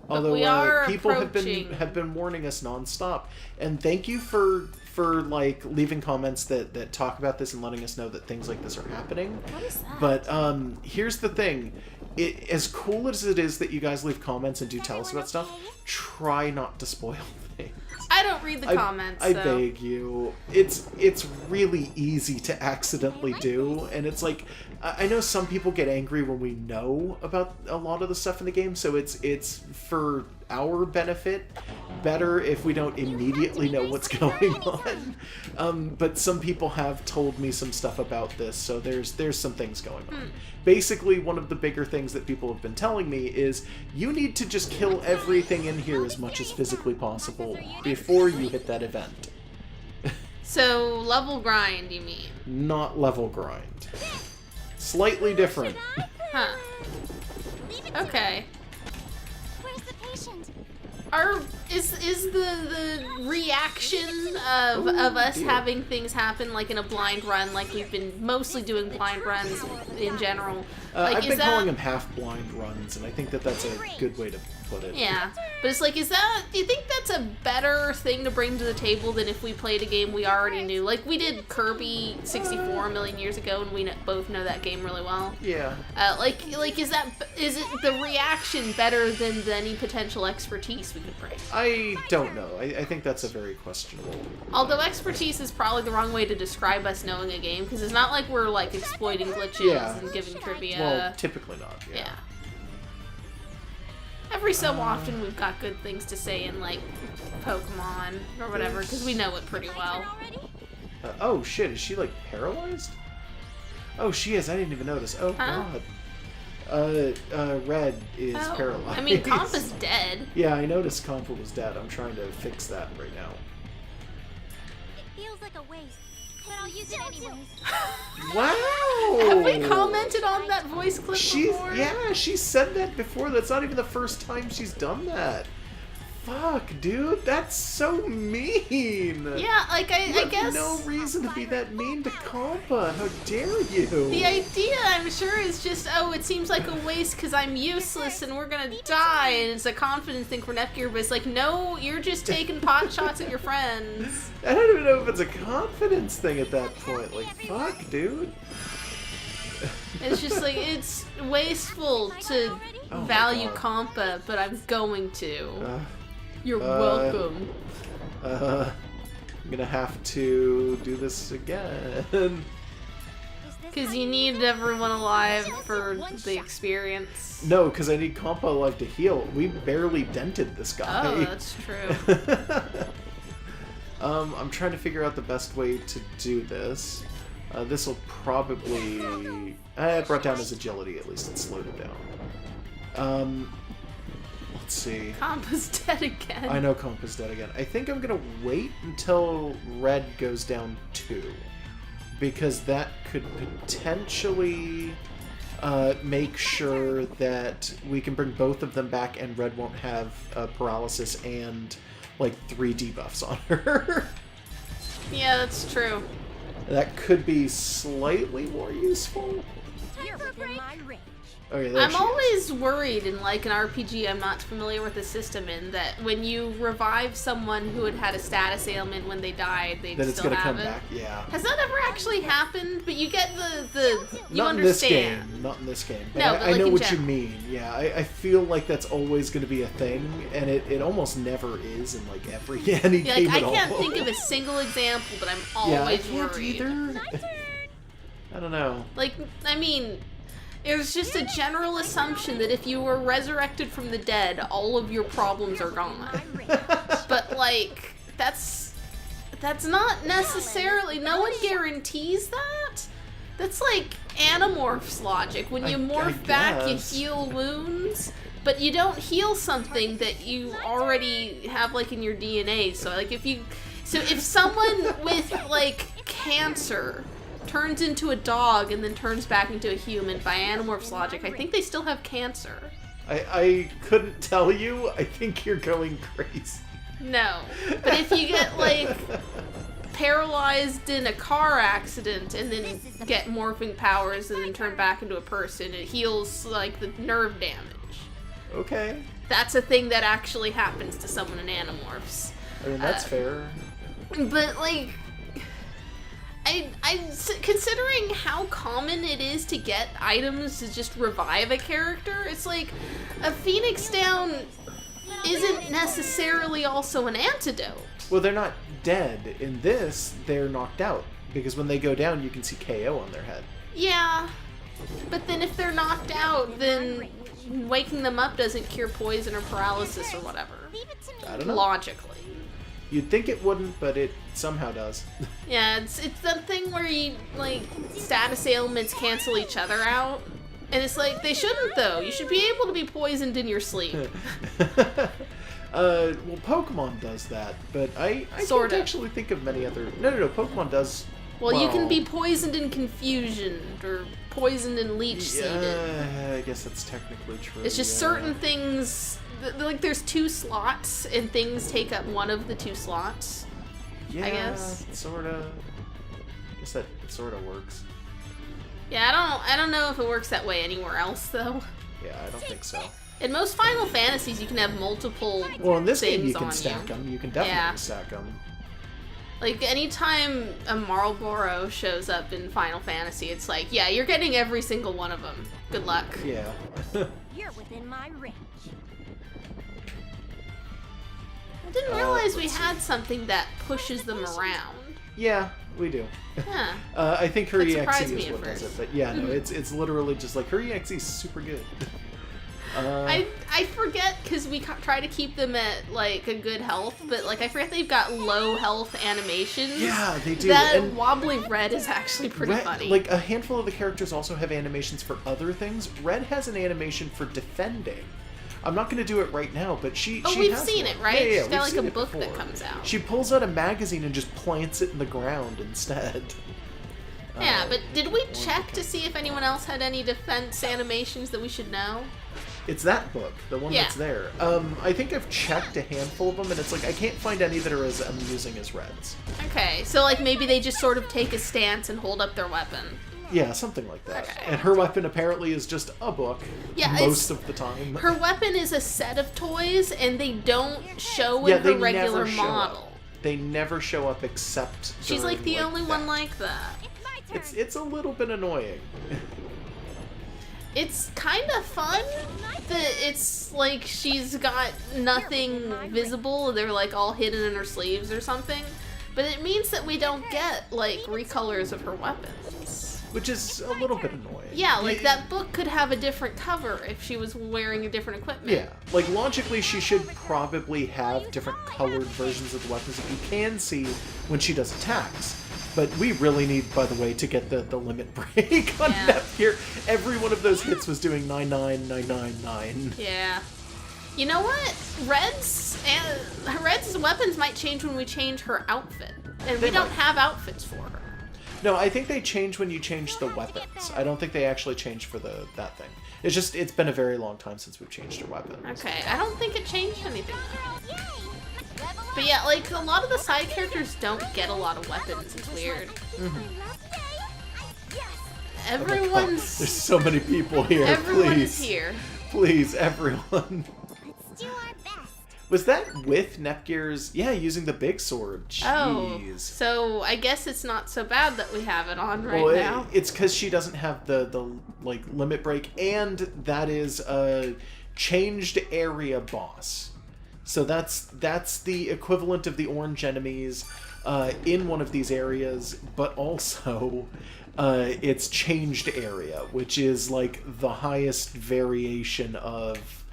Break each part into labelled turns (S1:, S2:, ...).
S1: Although people have been warning us nonstop, and thank you for like leaving comments that talk about this and letting us know that things like this are happening.
S2: What is that?
S1: But here's the thing. As cool as it is that you guys leave comments and do tell us about stuff, try not to spoil things.
S2: I don't read the comments.
S1: I beg you. It's really easy to accidentally do, and it's like, I know some people get angry when we know about a lot of the stuff in the game, so it's for our benefit better if we don't immediately know what's going on. But some people have told me some stuff about this, so there's some things going on. Basically, one of the bigger things that people have been telling me is you need to just kill everything in here as much as physically possible before you hit that event.
S2: So, level grind, you mean?
S1: Not level grind. Slightly different.
S2: Huh. Okay.
S3: Where's the patient?
S2: Is the reaction of us having things happen like in a blind run, like we've been mostly doing blind runs in general? Like,
S1: I've been calling them half-blind runs, and I think that's a good way to put it.
S2: Yeah, but it's like, do you think that's a better thing to bring to the table than if we played a game we already knew? Like, we did Kirby 64 a million years ago, and we both know that game really well.
S1: Yeah.
S2: Is it the reaction better than any potential expertise we could bring?
S1: I don't know. I think that's a very questionable.
S2: Although expertise is probably the wrong way to describe us knowing a game, because it's not like we're like exploiting glitches and giving trivia.
S1: Well, typically not. Yeah.
S2: Every so often we've got good things to say in like Pokemon or whatever, because we know it pretty well.
S1: Oh shit! Is she like paralyzed? Oh, she is. I didn't even notice. Oh god. Red is paralyzed.
S2: I mean, Compa's dead.
S1: Yeah, I noticed Compa was dead. I'm trying to fix that right now.
S3: It feels like a waste, but I'll use it anyways.
S1: Wow!
S2: Have we commented on that voice clip before?
S1: Yeah, she said that before. That's not even the first time she's done that. Fuck, dude, that's so mean.
S2: Yeah, like I guess
S1: no reason to be that mean to Compa. How dare you?
S2: The idea, I'm sure, is just, it seems like a waste because I'm useless and we're gonna die, and it's a confidence thing for Nepgear, but it's like, no, you're just taking pot shots at your friends.
S1: I don't even know if it's a confidence thing at that point. Like, fuck, dude.
S2: It's just like, it's wasteful to value Compa, but I'm going to. You're welcome.
S1: I'm gonna have to do this again.
S2: Because you need everyone alive for the experience.
S1: No, because I need Compa alive to heal. We barely dented this guy.
S2: Oh, that's true.
S1: I'm trying to figure out the best way to do this. This will probably... it brought down his agility, at least it slowed it down. Let's see.
S2: Compa's dead again.
S1: I know Compa's dead again. I think I'm gonna wait until Red goes down 2. Because that could potentially make sure that we can bring both of them back and Red won't have paralysis and like 3 debuffs on her.
S2: Yeah, that's true.
S1: That could be slightly more useful.
S3: You're within my range.
S1: Okay, there
S2: I'm
S1: she
S2: always
S1: is.
S2: worried in like an RPG I'm not familiar with the system in that when you revive someone who had had a status ailment when they died, they'd
S1: Then it's
S2: still
S1: gonna
S2: have
S1: come
S2: it.
S1: back, yeah.
S2: Has that ever actually happened? But you get you
S1: Not
S2: understand.
S1: in this game. Not in this game. But
S2: No,
S1: I,
S2: but
S1: I
S2: like
S1: know
S2: in
S1: what
S2: general.
S1: you mean. Yeah, I feel like that's always going to be a thing, and it almost never is in like every any
S2: Yeah,
S1: game
S2: like,
S1: at
S2: I
S1: all.
S2: can't think of a single example, but I'm
S1: Yeah, I
S2: always
S1: can't
S2: worried.
S1: either. I don't know.
S2: Like, I mean, there's just a general assumption that if you were resurrected from the dead, all of your problems are gone. But like, that's not necessarily, no one guarantees that. That's like Animorphs logic. When you morph back, you
S1: guess.
S2: heal wounds, but you don't heal something that you already have like in your DNA. So like if someone with like cancer turns into a dog and then turns back into a human by Animorphs logic, I think they still have cancer.
S1: I couldn't tell you. I think you're going crazy.
S2: No. But if you get like paralyzed in a car accident and then get morphing powers and then turn back into a person, it heals like the nerve damage.
S1: Okay.
S2: that's a thing that actually happens to someone in Animorphs.
S1: I mean, that's fair.
S2: But, like, considering how common it is to get items to just revive a character, it's like, a Phoenix Down isn't necessarily also an antidote.
S1: Well, they're not dead. In this, they're knocked out. Because when they go down, you can see KO on their head.
S2: Yeah, but then if they're knocked out, then waking them up doesn't cure poison or paralysis or whatever.
S1: I don't know.
S2: Logically.
S1: You'd think it wouldn't, but it somehow does.
S2: Yeah, it's that thing where you, like, status ailments cancel each other out. And it's like, they shouldn't, though. You should be able to be poisoned in your sleep.
S1: Well, Pokemon does that, but I
S2: Sorta.
S1: can't actually think of many other... No, Pokemon does...
S2: Well, you can be poisoned in confusion, or poisoned in leech seeded.
S1: Yeah, I guess that's technically true.
S2: It's just certain things, like there's 2 slots, and things take up one of the 2 slots.
S1: Yeah,
S2: I guess.
S1: sorta. I guess that sorta works.
S2: Yeah, I don't know if it works that way anywhere else, though.
S1: Yeah, I don't think so.
S2: In most Final Fantasies, you can have multiple
S1: Well, in this game,
S2: things
S1: you can
S2: on
S1: stack
S2: you.
S1: them. You can definitely
S2: Yeah.
S1: stack them.
S2: Like, anytime a Marlboro shows up in Final Fantasy, it's like, yeah, you're getting every single one of them. Good luck.
S1: Yeah.
S3: You're within my range.
S2: I didn't realize we
S1: let's
S2: had something that pushes them around.
S1: Yeah, we do.
S2: Huh.
S1: I think her
S2: That
S1: EXE
S2: surprised me
S1: is
S2: at
S1: what does it,
S2: first.
S1: but yeah, no, it's literally just like her EXE is super good.
S2: I forget because we try to keep them at like a good health, but like I forget they've got low health animations.
S1: Yeah, they do.
S2: That
S1: And
S2: wobbly red is actually pretty
S1: Red,
S2: funny.
S1: like a handful of the characters also have animations for other things. Red has an animation for defending. I'm not going to do it right now, but she
S2: we've
S1: has
S2: seen
S1: one.
S2: it, right?
S1: Yeah,
S2: She's got
S1: we've
S2: like a
S1: seen it
S2: book that
S1: before.
S2: comes out.
S1: She pulls out a magazine and just plants it in the ground instead.
S2: Yeah, but did we
S1: one
S2: check
S1: became-
S2: to see if anyone else had any defense animations that we should know?
S1: It's that book, the one
S2: Yeah.
S1: that's there. I think I've checked a handful of them, and it's like I can't find any that are as amusing as Red's.
S2: Okay, so like maybe they just sort of take a stance and hold up their weapon.
S1: Yeah, something like that.
S2: Okay.
S1: And her weapon apparently is just a book.
S2: Yeah,
S1: most of the time.
S2: Her weapon is a set of toys, and they don't show in
S1: yeah, they
S2: her regular
S1: never show
S2: model.
S1: up. They never show up except.
S2: She's like
S1: during,
S2: the only one
S1: that.
S2: like that.
S3: It's my turn.
S1: It's a little bit annoying.
S2: It's kind of fun that it's like she's got nothing visible. They're like all hidden in her sleeves or something. But it means that we don't get like recolors of her weapons.
S1: Which is a little bit annoying.
S2: Yeah, like that book could have a different cover if she was wearing a different equipment.
S1: Yeah, like logically she should probably have different colored versions of the weapons that you can see when she does attacks. But we really need, by the way, to get the limit break on
S2: Yeah.
S1: Nepgear. Every one of those hits was doing 99999.
S2: Yeah. You know what? Red's weapons might change when we change her outfit. And
S1: They
S2: we don't
S1: might.
S2: have outfits for her.
S1: No, I think they change when you change the weapons. I don't think they actually change for that thing. It's just, it's been a very long time since we've changed her weapons.
S2: Okay, I don't think it changed anything.
S3: Yay! Level
S2: But yeah, like, a lot of the side characters don't get a lot of weapons. It's weird.
S3: Yes!
S1: Oh my God,
S2: Everyone's...
S1: there's so many people here.
S2: Everyone's
S1: Please.
S2: here.
S1: Please, everyone.
S3: Let's do our best.
S1: Was that with Nepgear's... Yeah, using the big sword.
S2: Oh,
S1: Jeez.
S2: so I guess it's not so bad that we have it on right
S1: Well,
S2: now.
S1: it's because she doesn't have the like limit break, and that is a changed area boss. So that's the equivalent of the orange enemies in one of these areas, but also it's changed area, which is like the highest variation of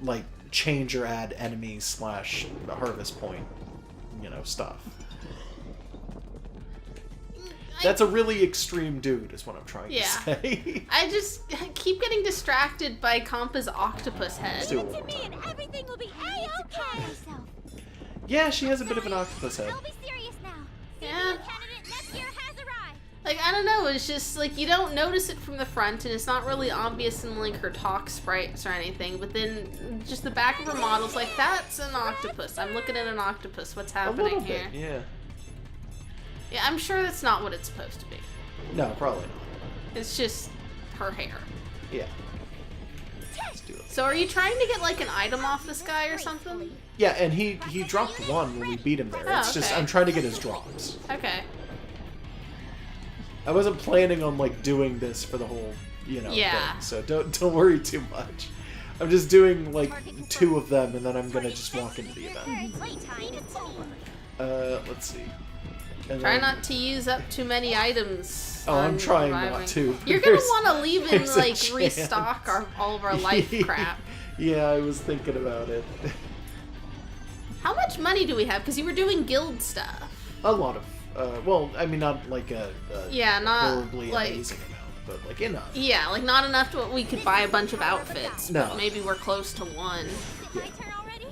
S1: like change or add enemy / harvest point, stuff. That's a really extreme dude, is what I'm trying
S2: Yeah.
S1: to say.
S2: I just keep getting distracted by Kampa's octopus head.
S1: Let's do it one
S3: To
S1: more
S3: me
S1: time.
S3: and everything will be A-okay.
S1: Yeah, she has a bit of an octopus head.
S3: I'll be serious now.
S2: Yeah.
S3: Candidate Nepgear has arrived.
S2: Like, I don't know, it's just, like, you don't notice it from the front, and it's not really obvious in, like, her talk sprites or anything, but then just the back of her model's like, that's an octopus. I'm looking at an octopus. What's
S1: A
S2: happening
S1: little
S2: here?
S1: bit, yeah.
S2: Yeah, I'm sure that's not what it's supposed to be.
S1: No, probably not.
S2: It's just her hair.
S1: Yeah. Let's do it.
S2: So are you trying to get, like, an item off this guy or something?
S1: Yeah, and he dropped one when we beat him there.
S2: Oh,
S1: It's just,
S2: okay.
S1: I'm trying to get his drops.
S2: Okay.
S1: I wasn't planning on, like, doing this for the whole, you know,
S2: Yeah.
S1: thing, so don't worry too much. I'm just doing, like, 2 of them, and then I'm gonna just walk into the event.
S3: It's playtime. It's me.
S1: Let's see. And
S2: Try
S1: then-
S2: not to use up too many items.
S1: Oh, I'm
S2: on
S1: trying
S2: reviving.
S1: not to.
S2: You're gonna
S1: There's-
S2: want to leave and,
S1: there's a
S2: like,
S1: chance.
S2: restock all of our life crap.
S1: Yeah, I was thinking about it.
S2: How much money do we have? Because you were doing guild stuff.
S1: A lot of, well, I mean, not like a
S2: Yeah, not,
S1: horribly
S2: like...
S1: amazing amount, but like enough.
S2: Yeah, like, not enough to we could buy a bunch of outfits.
S1: No.
S2: But maybe we're close to one.
S3: Is it my turn already?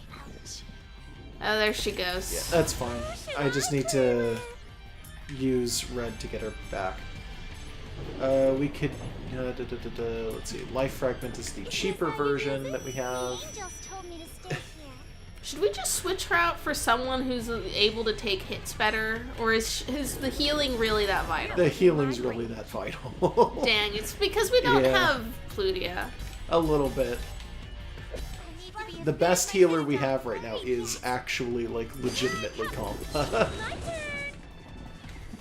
S2: Oh, there she goes.
S1: Yeah, that's fine. I just need to use red to get her back. We could, let's see, Life Fragment is the cheaper version that we have.
S3: Angels told me to stay here.
S2: Should we just switch her out for someone who's able to take hits better? Or is the healing really that vital?
S1: The healing's really that vital.
S2: Dang, it's because we don't
S1: Yeah.
S2: have Plutia.
S1: A little bit.
S3: I need to be
S1: The best healer we have right now is actually, like, legitimately Compa.
S3: my turn.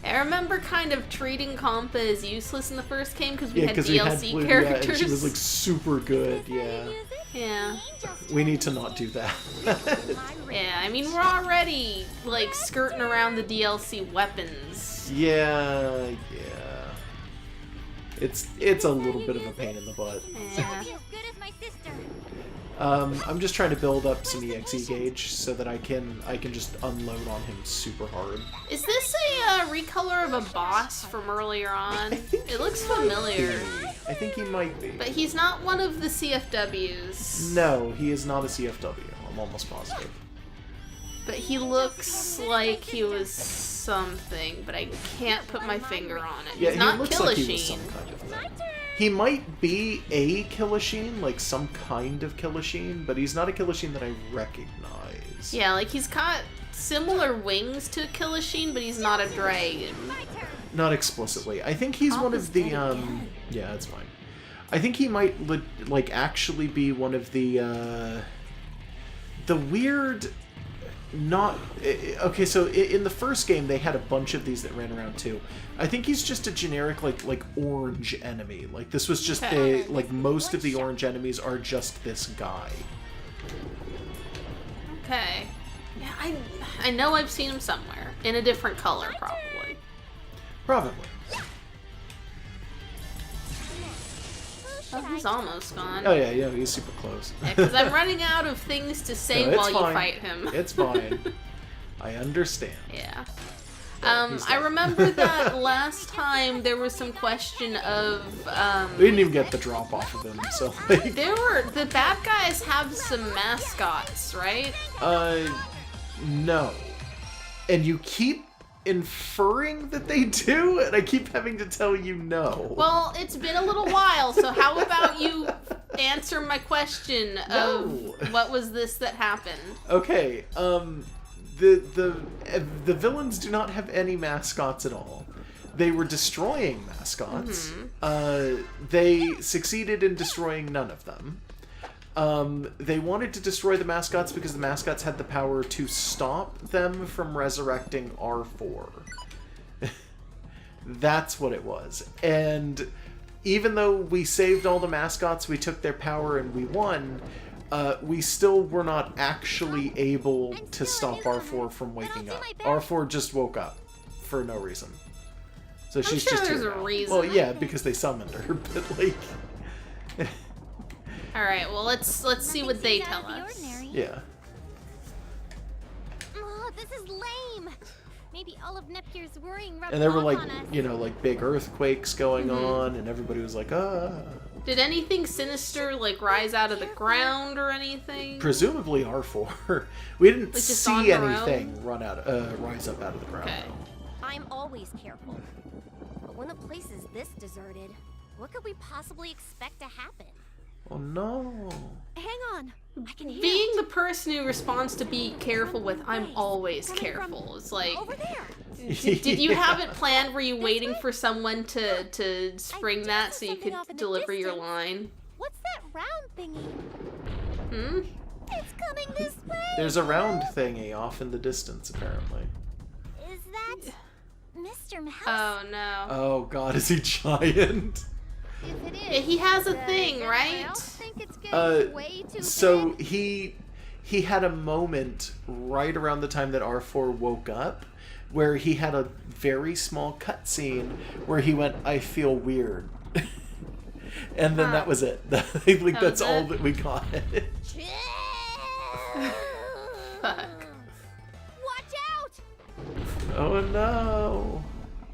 S2: I remember kind of treating Compa as useless in the first game because we
S1: Yeah,
S2: had
S1: because we had
S2: DLC
S1: Blue,
S2: characters.
S1: yeah, and she was, like, super good,
S3: How do you
S1: yeah.
S3: use it?
S2: Yeah.
S3: Angels
S1: We need to not do that.
S3: told me. My
S2: Yeah, I mean, we're already, like, skirting around the DLC weapons.
S1: Yeah, yeah. It's a little bit of a pain in the butt.
S2: Yeah.
S3: As good as my sister.
S1: I'm just trying to build up some EXE gauge so that I can just unload on him super hard.
S2: Is this a recolor of a boss from earlier on? It looks familiar.
S1: I think he might be.
S2: But he's not one of the CFWs.
S1: No, he is not a CFW. I'm almost positive.
S2: But he looks like he was something, but I can't put my finger on it.
S1: Yeah,
S2: He's not
S1: he looks like he was
S2: Killasheen.
S1: some kind of
S3: My
S1: thing.
S3: turn.
S1: He might be a Killasheen, like some kind of Killasheen, but he's not a Killasheen that I recognize.
S2: Yeah, like he's got similar wings to Killasheen, but he's not a dragon.
S3: My turn.
S1: Not explicitly. I think he's one of the yeah, that's fine. I think he might like actually be one of the weird not okay, so in the first game they had a bunch of these that ran around too. I think he's just a generic like orange enemy. Like this was just
S2: Okay.
S1: like most of the orange enemies are just this guy.
S2: Okay. Yeah, I know I've seen him somewhere. In a different color, probably.
S1: Probably.
S3: Who
S2: Oh,
S3: should
S2: he's
S3: I
S2: almost gone.
S1: Oh yeah, he's super close.
S2: Because I'm running out of things to say
S1: No, it's
S2: while you
S1: fine.
S2: fight him.
S1: It's fine. I understand.
S2: Yeah.
S1: he's
S2: I
S1: dead.
S2: remember that last time there was some question of,
S1: We didn't even get the drop off of him, so like
S2: the bad guys have some mascots, right?
S1: No. And you keep inferring that they do, and I keep having to tell you no.
S2: Well, it's been a little while, so how about you answer my question
S1: No.
S2: of what was this that happened?
S1: Okay, the villains do not have any mascots at all. They were destroying mascots. They succeeded in destroying none of them. They wanted to destroy the mascots because the mascots had the power to stop them from resurrecting R4. That's what it was. And even though we saved all the mascots, we took their power and we won, we still were not actually able to stop R4 from waking up. R4 just woke up for no reason. So she's
S2: sure
S1: just
S2: there's
S1: here
S2: a
S1: now.
S2: reason.
S1: Well, yeah, because they summoned her, but like,
S2: All right, well let's see what they tell us.
S1: yeah.
S3: Oh, this is lame. Maybe all of Neptune's worrying rubbed
S1: And there were
S3: off
S1: like,
S3: on us.
S1: you know, like big earthquakes going on, and everybody was like, ah.
S2: Did anything sinister like rise out of the ground or anything?
S1: Presumably R4. We didn't
S2: just on
S1: see
S2: her
S1: anything rise up out of the ground.
S2: Okay.
S1: though.
S3: I'm always careful. But when the place is this deserted, what could we possibly expect to happen?
S1: Oh no.
S3: Hang on. I can hear
S2: Being
S3: it.
S2: the person who responds to be careful with "I'm always careful" is like,
S3: Over there.
S2: did you have it planned? Were you waiting for someone to spring that so you
S3: something
S2: could
S3: off in the
S2: deliver your
S3: distance.
S2: line?
S3: What's that round thingy?
S2: Hmm?
S3: It's coming this way!
S1: There's a round thingy off in the distance, apparently.
S3: Is that Mr. Mouse?
S2: Oh no.
S1: Oh god, is he giant?
S3: If it
S2: Yeah,
S3: is,
S2: he has a
S3: does
S2: thing,
S3: anyone
S2: right?
S3: else think it's getting way too
S1: So
S3: big?
S1: he had a moment right around the time that R4 woke up where he had a very small cutscene where he went, I feel weird. And then that was it. I think that's all that we got.
S2: Fuck.
S3: Watch out!
S1: Oh no.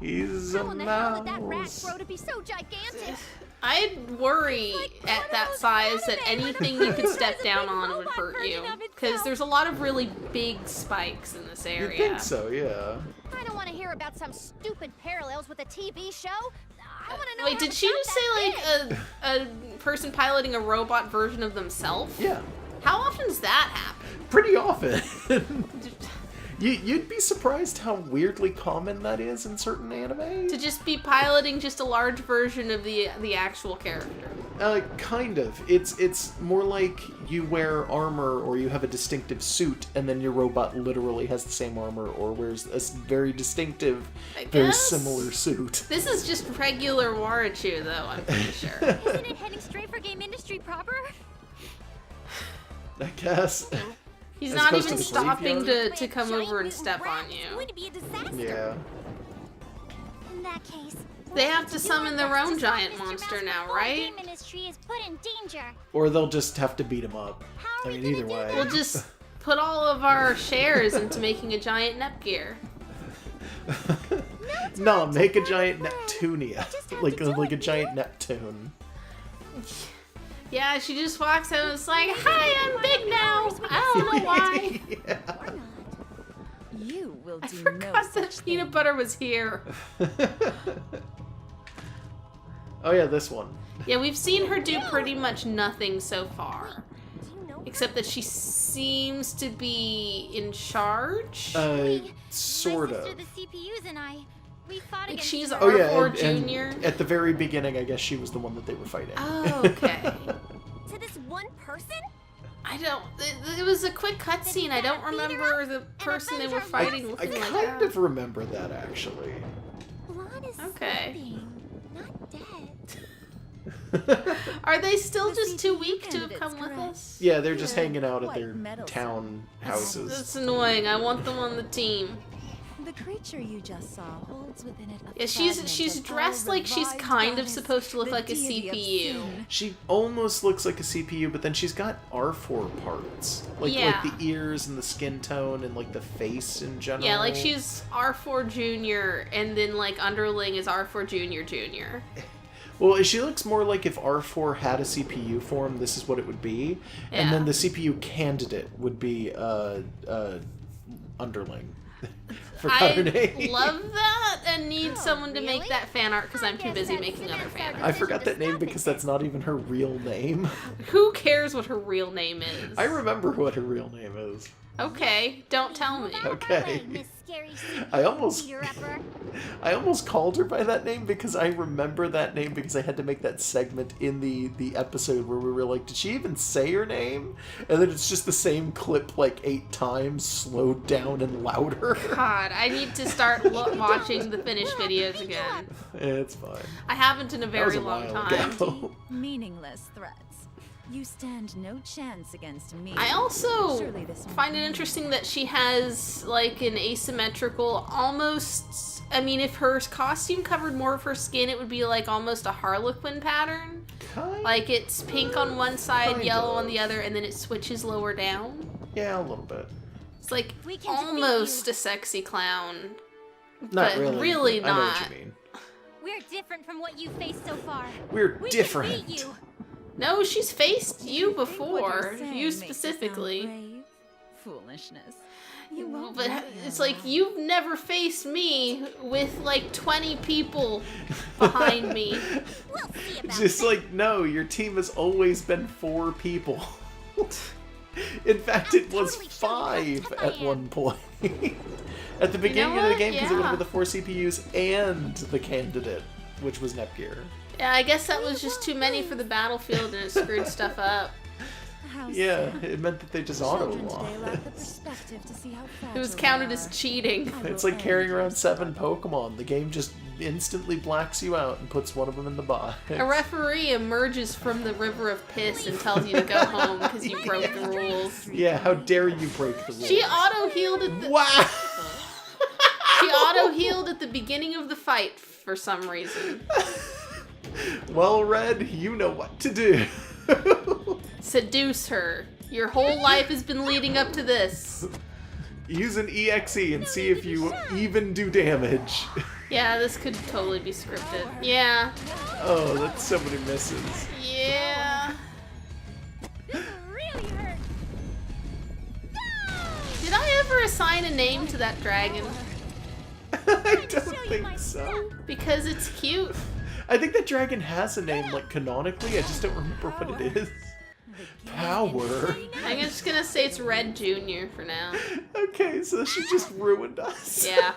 S1: He's a
S3: How in the hell did that rat
S1: mouse.
S3: grow to be so gigantic?
S2: I'd worry at that size that anything you could step down on would hurt you. Because there's a lot of really big spikes in this
S1: You
S2: area.
S1: think so, yeah.
S3: I don't want to hear about some stupid parallels with a TV show. I want to know.
S2: Wait,
S3: how
S2: did
S3: it's
S2: she
S3: got
S2: just
S3: that
S2: say
S3: big.
S2: like a person piloting a robot version of themselves?
S1: Yeah.
S2: How often does that happen?
S1: Pretty often. You'd be surprised how weirdly common that is in certain anime.
S2: To just be piloting just a large version of the actual character.
S1: Kind of. It's more like you wear armor or you have a distinctive suit and then your robot literally has the same armor or wears a very distinctive,
S2: I
S1: very
S2: guess.
S1: similar suit.
S2: This is just regular Warachu, though, I'm pretty sure.
S3: Isn't it heading straight for game industry proper?
S1: I guess.
S2: He's
S1: As
S2: not
S1: opposed
S2: even
S1: to the
S2: stopping
S1: graveyard?
S2: to come over and step on
S3: It's
S2: you.
S3: going to be a disaster.
S1: Yeah.
S3: In that case,
S2: They
S3: we'll
S2: have to
S3: do
S2: summon
S3: our
S2: their
S3: best
S2: own
S3: to stop
S2: giant
S3: Mr.
S2: monster
S3: Mouse
S2: now,
S3: before
S2: right?
S3: game industry is put in danger.
S1: Or they'll just have to beat him up.
S3: How are
S1: I
S3: we
S1: mean,
S3: gonna
S1: either
S3: do
S1: way.
S3: that?
S2: We'll just put all of our shares into making a giant Nepgear.
S1: No, make a giant Neptunia.
S3: just have
S1: Like
S3: to do
S1: like a
S3: it,
S1: giant Neptune.
S2: Yeah, she just walks out and is like, "Hi, I'm big now." I don't know why.
S1: Yeah.
S3: Or not.
S4: You will
S2: I
S4: do no
S2: forgot that
S4: such
S2: peanut
S4: thing.
S2: butter was here.
S1: Oh yeah, this one.
S2: Yeah, we've seen her do pretty much nothing so far.
S3: Do you know
S2: Except that she seems to be in charge.
S1: Sort
S3: my
S1: of.
S3: sister, the CPUs, and I, we fought
S2: Like
S3: against
S2: she's
S3: her.
S1: Oh yeah,
S2: R4
S1: and
S2: Junior.
S1: at the very beginning, I guess she was the one that they were fighting.
S2: Oh, okay.
S3: To this one person?
S2: I don't. It was a quick cutscene. I don't remember the person they were fighting
S1: I
S2: looking like
S1: kind
S2: that.
S1: of remember that actually.
S3: Blonde is
S2: Okay.
S3: sleeping, not dead.
S2: Are they still
S4: The
S2: just too
S4: CPU
S2: weak to have
S4: candidate's
S2: come with
S4: correct.
S2: us?
S1: Yeah, they're just
S4: You're
S1: hanging out at
S4: quite
S1: their
S4: meddlesome.
S1: town houses.
S2: That's annoying. I want them on the team.
S4: The creature you just saw holds within it a
S2: Yeah,
S4: fragment
S2: she's
S4: of
S2: dressed
S4: our
S2: like she's
S4: revived
S2: kind of
S4: goddess,
S2: supposed to look
S4: the
S2: like a
S4: deity of
S2: CPU.
S4: sin.
S1: She almost looks like a CPU, but then she's got R4 parts. Like
S2: Yeah.
S1: the ears and the skin tone and like the face in general.
S2: Yeah, like she's R4 Junior, and then like underling is R4 Junior Junior.
S1: Well, she looks more like if R4 had a CPU form, this is what it would be. And
S2: Yeah.
S1: then the CPU candidate would be underling. Forgot her
S2: I
S1: name.
S2: love that and need someone to make
S3: really?
S2: that fan art because I'm too
S3: guess
S2: busy
S3: that
S2: making other
S3: cements
S2: fan
S3: our
S2: art.
S1: I forgot that name because that's not even her real name.
S2: Who cares what her real name is?
S1: I remember what her real name is.
S2: Okay, don't tell me.
S1: Okay.
S3: Miss Scary CPU
S1: I almost-
S3: beater-upper.
S1: I almost called her by that name because I remember that name because I had to make that segment in the episode where we were like, did she even say her name? And then it's just the same clip like 8 times, slowed down and louder.
S2: God, I need to start watching the finished videos again.
S1: It's fine.
S2: I haven't in a
S1: That was
S2: very
S1: a
S2: long
S1: while
S2: time.
S1: ago.
S4: Meaningless threats. You stand no chance against me.
S2: I also
S4: Surely this won't
S2: find it
S4: be
S2: interesting that she has like an asymmetrical, almost. I mean, if her costume covered more of her skin, it would be like almost a Harlequin pattern.
S1: Kind
S2: Like it's pink on one side,
S1: Kind
S2: yellow on
S1: of.
S2: the other, and then it switches lower down.
S1: Yeah, a little bit.
S2: It's like
S3: We can defeat
S2: almost
S3: you.
S2: a sexy clown.
S1: Not
S2: But
S1: really.
S2: really
S1: I know
S2: not.
S1: what you mean.
S3: We're different from what you faced so far.
S1: We're
S3: We
S1: different.
S3: Can beat you.
S2: No, she's faced you
S4: think what
S2: before.
S4: you're saying
S2: You
S4: makes it sound
S2: specifically.
S4: brave? Foolishness. You won't
S2: But
S4: really
S2: it's
S4: know.
S2: like you've never faced me with like 20 people behind me.
S3: We'll see about
S1: Just
S3: that.
S1: like, no, your team has always been 4 people. In fact, it was
S3: totally show you
S1: 5
S3: how tough
S1: at
S3: I am.
S1: one point. At the beginning of the
S2: what?
S1: game, because it would
S2: Yeah.
S1: have been the 4 CPUs and the candidate, which was Nepgear.
S2: Yeah, I guess that was just too many for the battlefield and it screwed stuff up.
S4: How
S1: Yeah,
S4: sad.
S1: it meant that they just
S4: Children today lack the
S1: auto-lost.
S4: perspective to see how
S2: It was
S4: fragile
S2: counted
S4: they
S2: as
S4: are.
S2: cheating.
S4: I
S1: It's
S4: will
S1: like carrying
S4: end
S1: around
S4: this
S1: 7
S4: battle.
S1: Pokemon. The game just instantly blacks you out and puts one of them in the box.
S2: A referee emerges from the river of piss and tells you to go home because you broke the rules.
S1: Yeah, how dare you break the rules?
S2: She auto-healed at the
S1: Wow!
S2: she auto-healed at the beginning of the fight for some reason.
S1: Well, Red, you know what to do.
S2: Seduce her. Your whole life has been leading up to this.
S1: Use an EXE and see if you even do damage.
S2: Yeah, this could totally be scripted. Yeah.
S1: Oh, that's so many misses.
S2: Yeah.
S3: This really hurt.
S2: Did I ever assign a name to that dragon?
S1: I don't think so.
S2: Because it's cute.
S1: I think that dragon has a name, like, canonically. I just don't remember what it is. Power.
S2: I'm just gonna say it's Red Jr. for now.
S1: Okay, so she just ruined us.
S2: Yeah.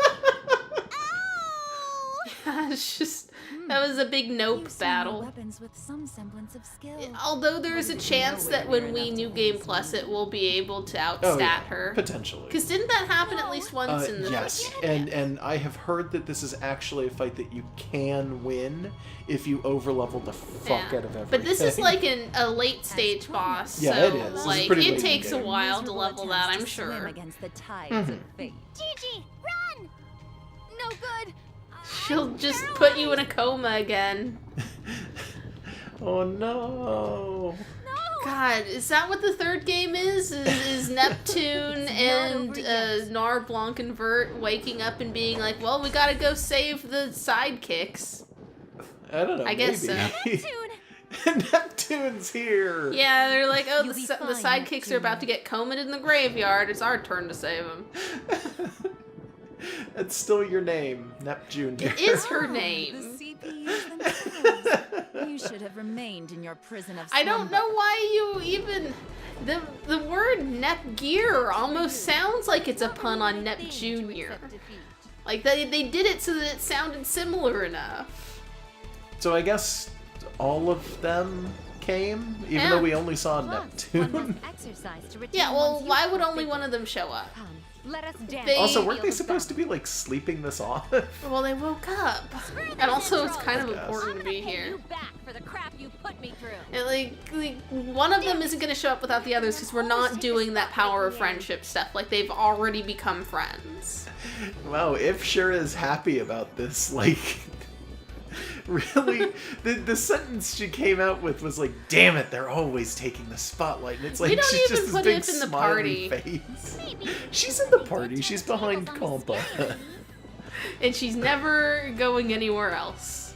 S2: It's just, that was a big nope
S4: You've seen your
S2: battle.
S4: weapons with some semblance of skill.
S2: Although there's a chance that when we New Game Plus it, we'll be able to outstat
S1: Oh, yeah,
S2: her.
S1: potentially.
S2: Because didn't that happen at least once in the
S1: Yes,
S2: first game?
S1: and I have heard that this is actually a fight that you can win if you overlevel the fuck out of everything.
S2: But this is like a late stage boss,
S1: Yeah,
S2: so
S1: it is. This is
S2: like
S1: pretty
S2: it
S1: late
S2: takes a
S1: game.
S2: while to
S4: Miserable
S2: level that,
S4: attempts
S2: I'm
S4: to swim
S2: sure.
S4: against the tides
S1: Mhm.
S4: of fate.
S3: Gigi, run! No good.
S2: She'll just put you in a coma again.
S1: Oh no.
S2: God, is that what the third game is? Is Neptune and
S4: over yet.
S2: Nar Blankenvert waking up and being like, well, we gotta go save the sidekicks.
S1: I don't know.
S2: I guess so.
S1: maybe. Neptune's here.
S2: Yeah, they're like, oh,
S4: You'll
S2: the
S4: be
S2: sidekicks
S4: fine,
S2: are
S4: Neptune.
S2: about to get comated in the graveyard. It's our turn to save them.
S1: That's still your name, Neptune.
S2: It is her
S4: The
S2: name.
S4: CPUs themselves. You should have remained in your prison of
S2: I don't
S4: slumber.
S2: know why you even... The word Nepgear almost sounds like it's a pun on Nep Jr. Like, they did it so that it sounded similar enough.
S1: So I guess all of them came, even
S2: Yeah.
S1: though we only saw
S3: One
S1: Neptune.
S3: must exercise to retain
S2: Yeah, well,
S3: one's
S2: why would
S3: youthful
S2: only
S3: vigor.
S2: one of them show up?
S3: Come, let us dance.
S2: They-
S1: Also, weren't
S3: Feel
S1: they
S3: the
S1: supposed to
S3: battle.
S1: be like sleeping this off?
S2: Well, they woke up. And also, it's kind of important to be
S3: I'm gonna pay
S2: here.
S3: you back for the crap you put me through.
S2: And like one of them isn't going to show up without the others because we're not doing that power of friendship stuff. Like, they've already become friends.
S1: Wow, if sure is happy about this, like, really, the sentence she came out with was like, damn it, they're always taking the spotlight. And it's like,
S2: You don't
S1: she's
S2: even
S1: just this
S2: put
S1: big
S2: If in the
S1: smiley
S2: party.
S1: face.
S3: Maybe
S1: She's in the party, she's behind Compa.
S2: And she's never going anywhere else.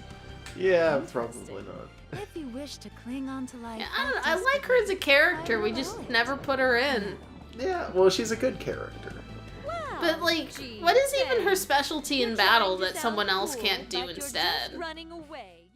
S1: Yeah, probably not.
S4: If you wish to cling on to life,
S2: Yeah, I don't know. I like her as a character. We just never put her in.
S1: Yeah, well, she's a good character.
S2: But like, what is even her specialty in battle that someone else can't do instead?
S3: Running away.